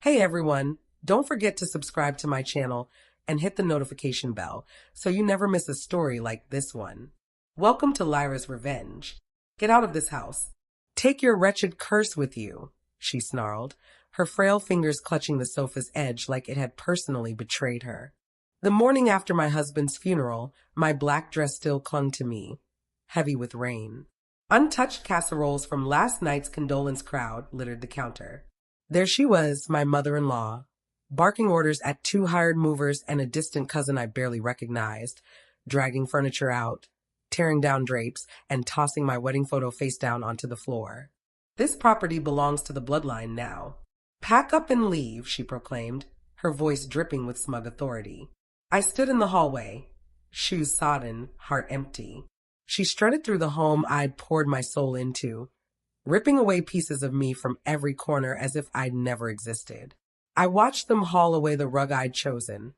Hey everyone, don't forget to subscribe to my channel and hit the notification bell so you never miss a story like this one. Welcome to Lyra's Revenge. Get out of this house. Take your wretched curse with you, she snarled, her frail fingers clutching the sofa's edge like it had personally betrayed her. The morning after my husband's funeral, my black dress still clung to me, heavy with rain. Untouched casseroles from last night's condolence crowd littered the counter. There she was, my mother-in-law, barking orders at two hired movers and a distant cousin I barely recognized, dragging furniture out, tearing down drapes, and tossing my wedding photo face down onto the floor. This property belongs to the bloodline now. Pack up and leave, she proclaimed, her voice dripping with smug authority. I stood in the hallway, shoes sodden, heart empty. She strutted through the home I'd poured my soul into, ripping away pieces of me from every corner as if I'd never existed. I watched them haul away the rug I'd chosen,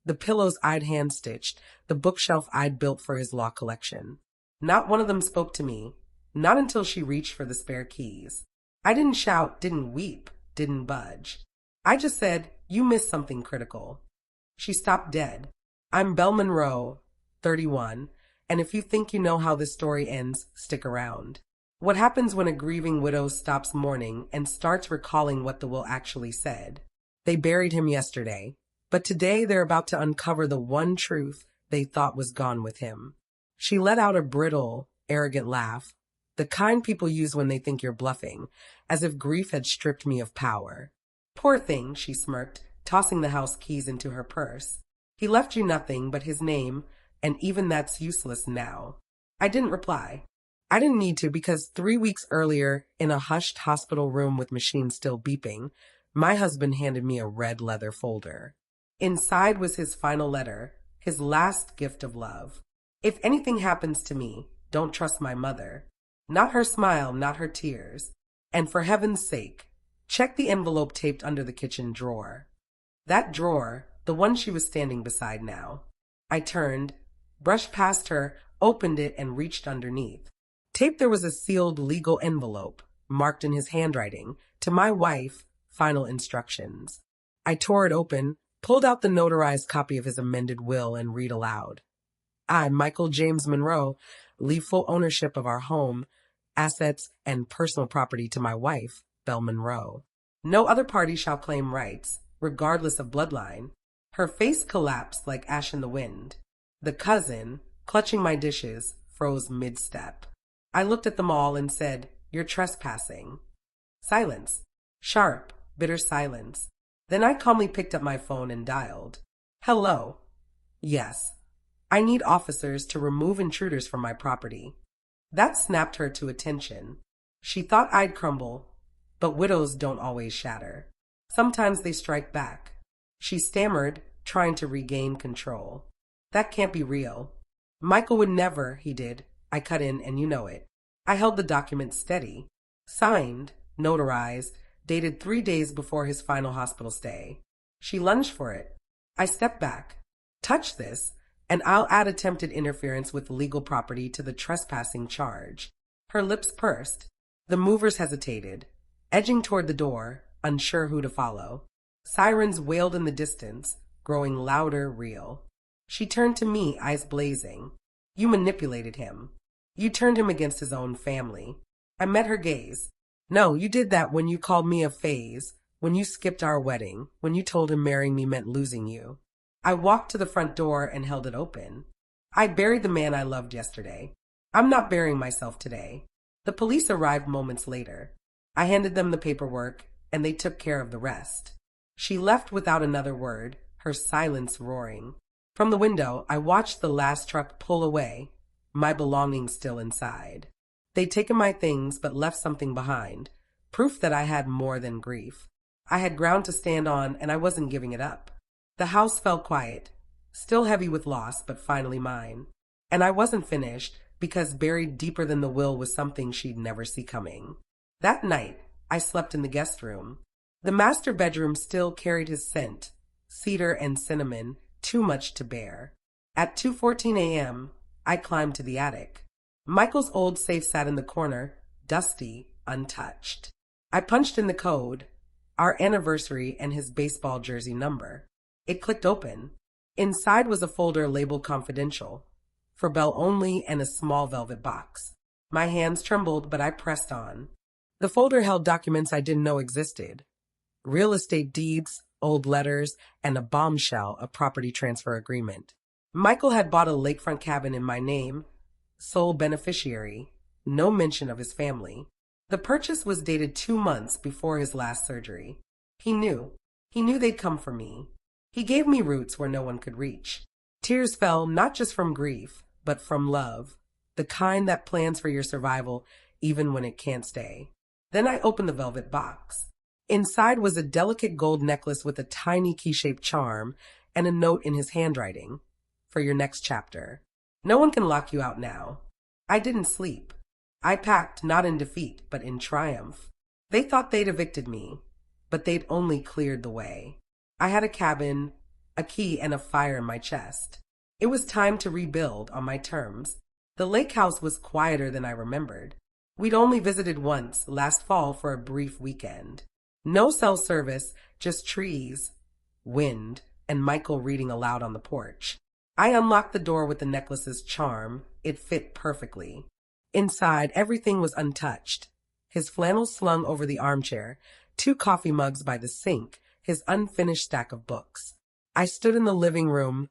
the pillows I'd hand-stitched, the bookshelf I'd built for his law collection. Not one of them spoke to me, not until she reached for the spare keys. I didn't shout, didn't weep, didn't budge. I just said, "You missed something critical." She stopped dead. I'm Belle Monroe, 31, and if you think you know how this story ends, stick around. What happens when a grieving widow stops mourning and starts recalling what the will actually said? They buried him yesterday, but today they're about to uncover the one truth they thought was gone with him. She let out a brittle, arrogant laugh, the kind people use when they think you're bluffing, as if grief had stripped me of power. Poor thing, she smirked, tossing the house keys into her purse. He left you nothing but his name, and even that's useless now. I didn't reply. I didn't need to because 3 weeks earlier, in a hushed hospital room with machines still beeping, my husband handed me a red leather folder. Inside was his final letter, his last gift of love. If anything happens to me, don't trust my mother. Not her smile, not her tears. And for heaven's sake, check the envelope taped under the kitchen drawer. That drawer, the one she was standing beside now. I turned, brushed past her, opened it, and reached underneath. Taped there was a sealed legal envelope, marked in his handwriting, to my wife, final instructions. I tore it open, pulled out the notarized copy of his amended will, and read aloud. I, Michael James Monroe, leave full ownership of our home, assets, and personal property to my wife, Belle Monroe. No other party shall claim rights, regardless of bloodline. Her face collapsed like ash in the wind. The cousin, clutching my dishes, froze mid-step. I looked at them all and said, "You're trespassing." Silence. Sharp, bitter silence. Then I calmly picked up my phone and dialed. "Hello." "Yes. I need officers to remove intruders from my property." That snapped her to attention. She thought I'd crumble, but widows don't always shatter. Sometimes they strike back. She stammered, trying to regain control. "That can't be real." "Michael would never," he did. I cut in, and you know it. I held the document steady. Signed, notarized, dated 3 days before his final hospital stay. She lunged for it. I stepped back. "Touch this, and I'll add attempted interference with legal property to the trespassing charge." Her lips pursed. The movers hesitated, edging toward the door, unsure who to follow. Sirens wailed in the distance, growing louder, real. She turned to me, eyes blazing. "You manipulated him. You turned him against his own family." I met her gaze. "No, you did that when you called me a phase, when you skipped our wedding, when you told him marrying me meant losing you." I walked to the front door and held it open. "I buried the man I loved yesterday. I'm not burying myself today." The police arrived moments later. I handed them the paperwork, and they took care of the rest. She left without another word, her silence roaring. From the window, I watched the last truck pull away, my belongings still inside. They'd taken my things but left something behind, proof that I had more than grief. I had ground to stand on, and I wasn't giving it up. The house fell quiet, still heavy with loss, but finally mine. And I wasn't finished, because buried deeper than the will was something she'd never see coming. That night, I slept in the guest room. The master bedroom still carried his scent, cedar and cinnamon, too much to bear. At 2:14 a.m., I climbed to the attic. Michael's old safe sat in the corner, dusty, untouched. I punched in the code. our anniversary, and his baseball jersey number. It clicked open. Inside was a folder labeled confidential, for Belle only, and a small velvet box. My hands trembled, but I pressed on. The folder held documents I didn't know existed. Real estate deeds, old letters, and a bombshell, a property transfer agreement. Michael had bought a lakefront cabin in my name, sole beneficiary, no mention of his family. The purchase was dated 2 months before his last surgery. He knew they'd come for me. He gave me roots where no one could reach. Tears fell not just from grief, but from love, the kind that plans for your survival even when it can't stay. Then I opened the velvet box. Inside was a delicate gold necklace with a tiny key-shaped charm and a note in his handwriting. For your next chapter. No one can lock you out now. I didn't sleep. I packed not in defeat, but in triumph. They thought they'd evicted me, but they'd only cleared the way. I had a cabin, a key, and a fire in my chest. It was time to rebuild on my terms. The lake house was quieter than I remembered. We'd only visited once, last fall, for a brief weekend. No cell service, just trees, wind, and Michael reading aloud on the porch. I unlocked the door with the necklace's charm. It fit perfectly. Inside, everything was untouched. His flannel slung over the armchair, 2 coffee mugs by the sink, his unfinished stack of books. I stood in the living room,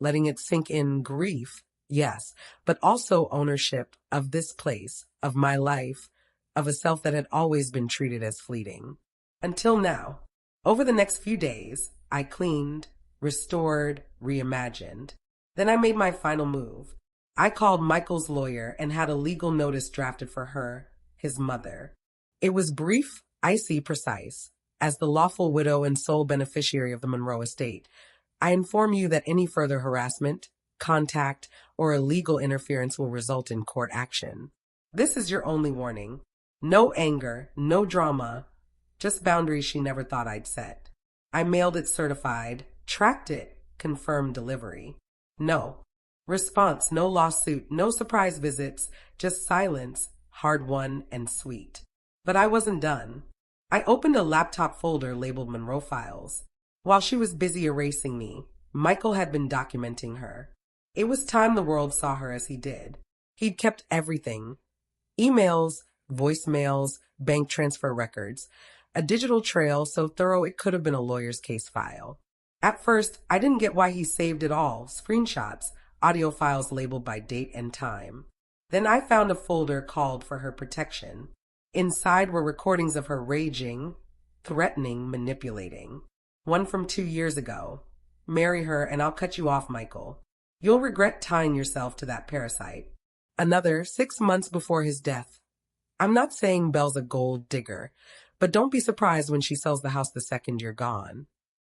letting it sink in. Grief, yes, but also ownership of this place, of my life, of a self that had always been treated as fleeting. Until now. Over the next few days, I cleaned, restored, reimagined. Then I made my final move. I called Michael's lawyer and had a legal notice drafted for her, his mother. It was brief, icy, precise. As the lawful widow and sole beneficiary of the Monroe estate, I inform you that any further harassment, contact, or illegal interference will result in court action. This is your only warning. No anger, no drama, just boundaries she never thought I'd set. I mailed it certified, tracked it, confirmed delivery. No. Response, no lawsuit, no surprise visits, just silence, hard-won and sweet. But I wasn't done. I opened a laptop folder labeled Monroe Files. While she was busy erasing me, Michael had been documenting her. It was time the world saw her as he did. He'd kept everything. Emails, voicemails, bank transfer records. A digital trail so thorough it could have been a lawyer's case file. At first, I didn't get why he saved it all, screenshots, audio files labeled by date and time. Then I found a folder called for her protection. Inside were recordings of her raging, threatening, manipulating. One from 2 years ago. Marry her and I'll cut you off, Michael. You'll regret tying yourself to that parasite. Another 6 months before his death. I'm not saying Belle's a gold digger, but don't be surprised when she sells the house the second you're gone.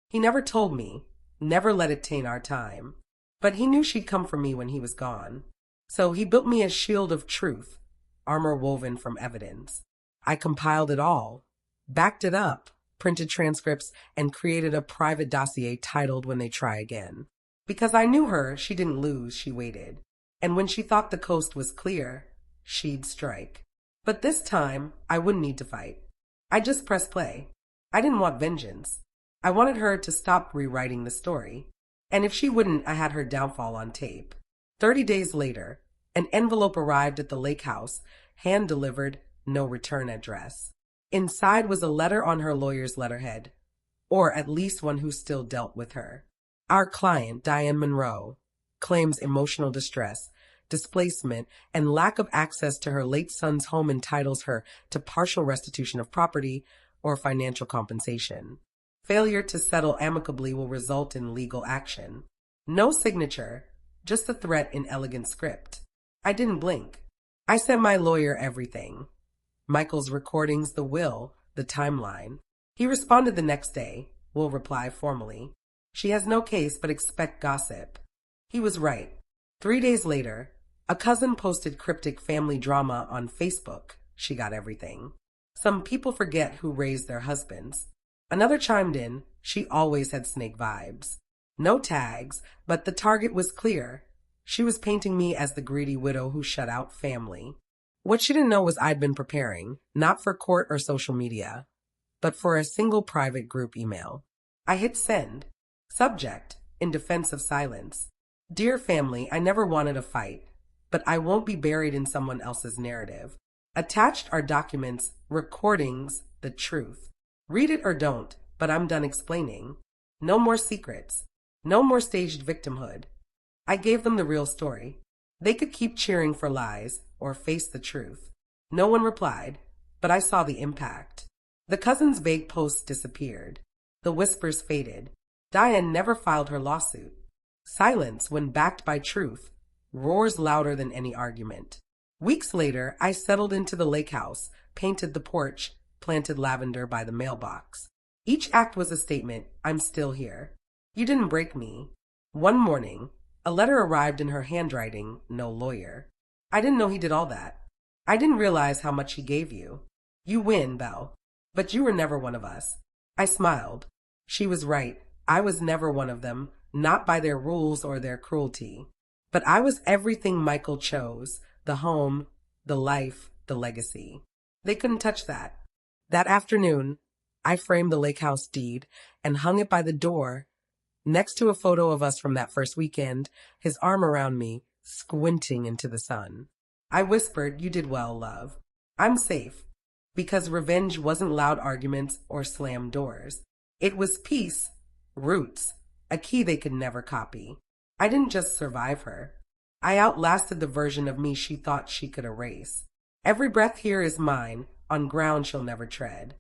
He never told me, never let it taint our time. But he knew she'd come for me when he was gone. So he built me a shield of truth, armor woven from evidence. I compiled it all, backed it up, printed transcripts, and created a private dossier titled When They Try Again. Because I knew her, she didn't lose, she waited. And when she thought the coast was clear, she'd strike. But this time, I wouldn't need to fight. I just pressed play. I didn't want vengeance. I wanted her to stop rewriting the story. And if she wouldn't, I had her downfall on tape. 30 days later, an envelope arrived at the lake house, hand-delivered, no return address. Inside was a letter on her lawyer's letterhead, or at least one who still dealt with her. Our client, Diane Monroe, claims emotional distress, displacement, and lack of access to her late son's home entitles her to partial restitution of property or financial compensation. Failure to settle amicably will result in legal action. No signature, just a threat in elegant script. I didn't blink. I sent my lawyer everything. Michael's recordings, the will, the timeline. He responded the next day. Will reply formally. She has no case, but expect gossip. He was right. 3 days later, a cousin posted cryptic family drama on Facebook. She got everything. Some people forget who raised their husbands. Another chimed in. She always had snake vibes. No tags, but the target was clear. She was painting me as the greedy widow who shut out family. What she didn't know was I'd been preparing, not for court or social media, but for a single private group email. I hit send. Subject, in defense of silence. Dear family, I never wanted a fight, but I won't be buried in someone else's narrative. Attached are documents, recordings, the truth. Read it or don't, but I'm done explaining. No more secrets. No more staged victimhood. I gave them the real story. They could keep cheering for lies or face the truth. No one replied, but I saw the impact. The cousin's vague posts disappeared. The whispers faded. Diane never filed her lawsuit. Silence, when backed by truth, roars louder than any argument. Weeks later, I settled into the lake house, painted the porch, planted lavender by the mailbox. Each act was a statement, I'm still here. You didn't break me. One morning, a letter arrived in her handwriting, no lawyer. I didn't know he did all that. I didn't realize how much he gave you. You win, Belle. But you were never one of us. I smiled. She was right. I was never one of them, not by their rules or their cruelty. But I was everything Michael chose, the home, the life, the legacy. They couldn't touch that. That afternoon, I framed the lake house deed and hung it by the door, next to a photo of us from that first weekend, his arm around me, squinting into the sun. I whispered, you did well, love. I'm safe, because revenge wasn't loud arguments or slammed doors. It was peace, roots, a key they could never copy. I didn't just survive her. I outlasted the version of me she thought she could erase. Every breath here is mine, on ground she'll never tread.